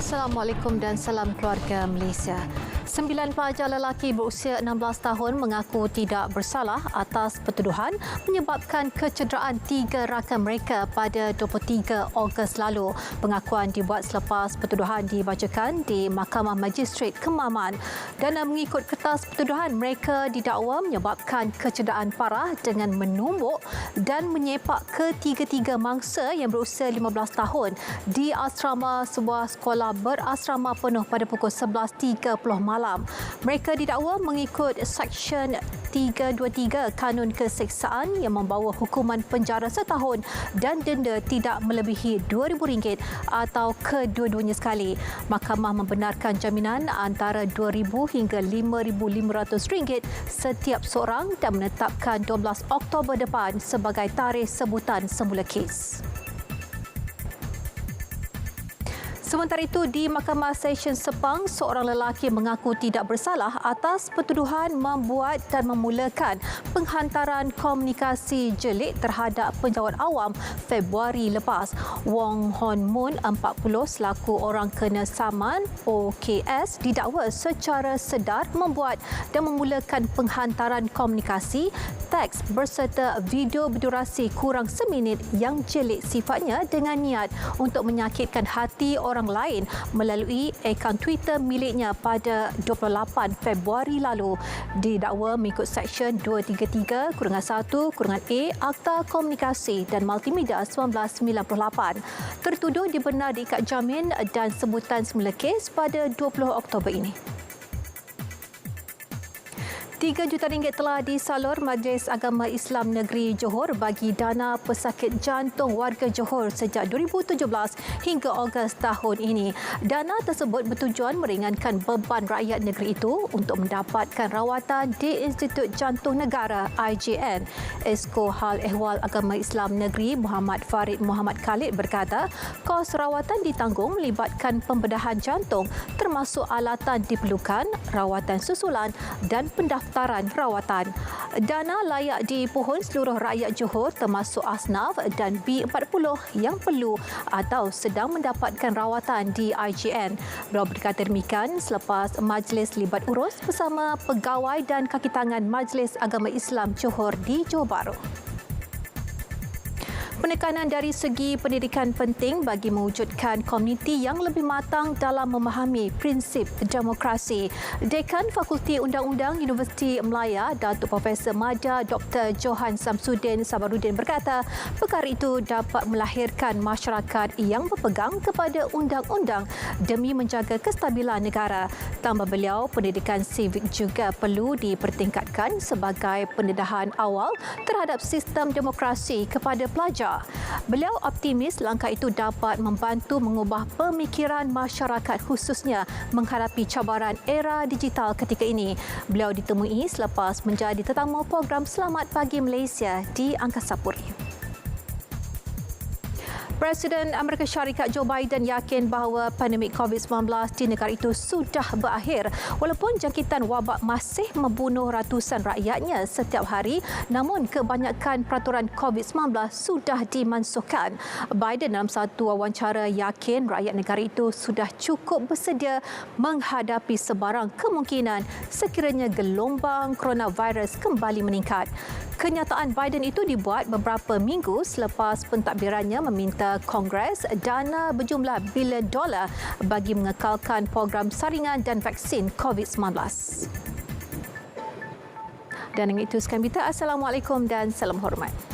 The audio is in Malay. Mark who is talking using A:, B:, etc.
A: Assalamualaikum dan salam keluarga Malaysia. 9 pelajar lelaki berusia 16 tahun mengaku tidak bersalah atas pertuduhan menyebabkan kecederaan 3 rakan mereka pada 23 Ogos lalu. Pengakuan dibuat selepas pertuduhan dibacakan di Mahkamah Magistrate Kemaman. Dan mengikut kertas pertuduhan, mereka didakwa menyebabkan kecederaan parah dengan menumbuk dan menyepak ketiga-tiga mangsa yang berusia 15 tahun di asrama sebuah sekolah berasrama penuh pada pukul 11.30 malam. Mereka didakwa mengikut Seksyen 323 Kanun Keseksaan yang membawa hukuman penjara setahun dan denda tidak melebihi RM2,000 atau kedua-duanya sekali. Mahkamah membenarkan jaminan antara RM2,000 hingga RM5,500 setiap seorang dan menetapkan 12 Oktober depan sebagai tarikh sebutan semula kes. Sementara itu, di Mahkamah Session Sepang, seorang lelaki mengaku tidak bersalah atas pertuduhan membuat dan memulakan penghantaran komunikasi jelik terhadap penjawat awam Februari lepas. Wong Hon Moon, 40, selaku orang kena saman OKS, didakwa secara sedar membuat dan memulakan penghantaran komunikasi teks berserta video berdurasi kurang seminit yang jelik sifatnya dengan niat untuk menyakitkan hati orang lain melalui akaun Twitter miliknya pada 28 Februari lalu. Didakwa mengikut Seksyen 233-1-A Akta Komunikasi dan Multimedia 1998. Tertuduh dibenar diikat jamin dan sebutan semula kes pada 20 Oktober ini. RM3 juta telah disalur Majlis Agama Islam Negeri Johor bagi dana pesakit jantung warga Johor sejak 2017 hingga Ogos tahun ini. Dana tersebut bertujuan meringankan beban rakyat negeri itu untuk mendapatkan rawatan di Institut Jantung Negara IJN. Esko Hal Ehwal Agama Islam Negeri Muhammad Farid Muhammad Khalid berkata, kos rawatan ditanggung melibatkan pembedahan jantung termasuk alatan diperlukan, rawatan susulan dan pendaftaran rawatan. Dana layak dipohon seluruh rakyat Johor termasuk asnaf dan B40 yang perlu atau sedang mendapatkan rawatan di IJN. Beliau berkata demikian selepas majlis libat urus bersama pegawai dan kaki tangan Majlis Agama Islam Johor di Johor Bahru. Penekanan dari segi pendidikan penting bagi mewujudkan komuniti yang lebih matang dalam memahami prinsip demokrasi. Dekan Fakulti Undang-Undang Universiti Melaya, Datuk Profesor Madya Dr. Johan Samsudin Sabarudin berkata, perkara itu dapat melahirkan masyarakat yang berpegang kepada undang-undang demi menjaga kestabilan negara. Tambah beliau, pendidikan sivik juga perlu dipertingkatkan sebagai pendedahan awal terhadap sistem demokrasi kepada pelajar. Beliau optimis langkah itu dapat membantu mengubah pemikiran masyarakat khususnya menghadapi cabaran era digital ketika ini. Beliau ditemui selepas menjadi tetamu program Selamat Pagi Malaysia di Angkasa Puri. Presiden Amerika Syarikat Joe Biden yakin bahawa pandemik COVID-19 di negara itu sudah berakhir. Walaupun jangkitan wabak masih membunuh ratusan rakyatnya setiap hari, namun kebanyakan peraturan COVID-19 sudah dimansuhkan. Biden dalam satu wawancara yakin rakyat negara itu sudah cukup bersedia menghadapi sebarang kemungkinan sekiranya gelombang coronavirus kembali meningkat. Kenyataan Biden itu dibuat beberapa minggu selepas pentadbirannya meminta Kongres dana berjumlah bilion dolar bagi mengekalkan program saringan dan vaksin COVID-19. Dan dengan itu sekian berita. Assalamualaikum dan salam hormat.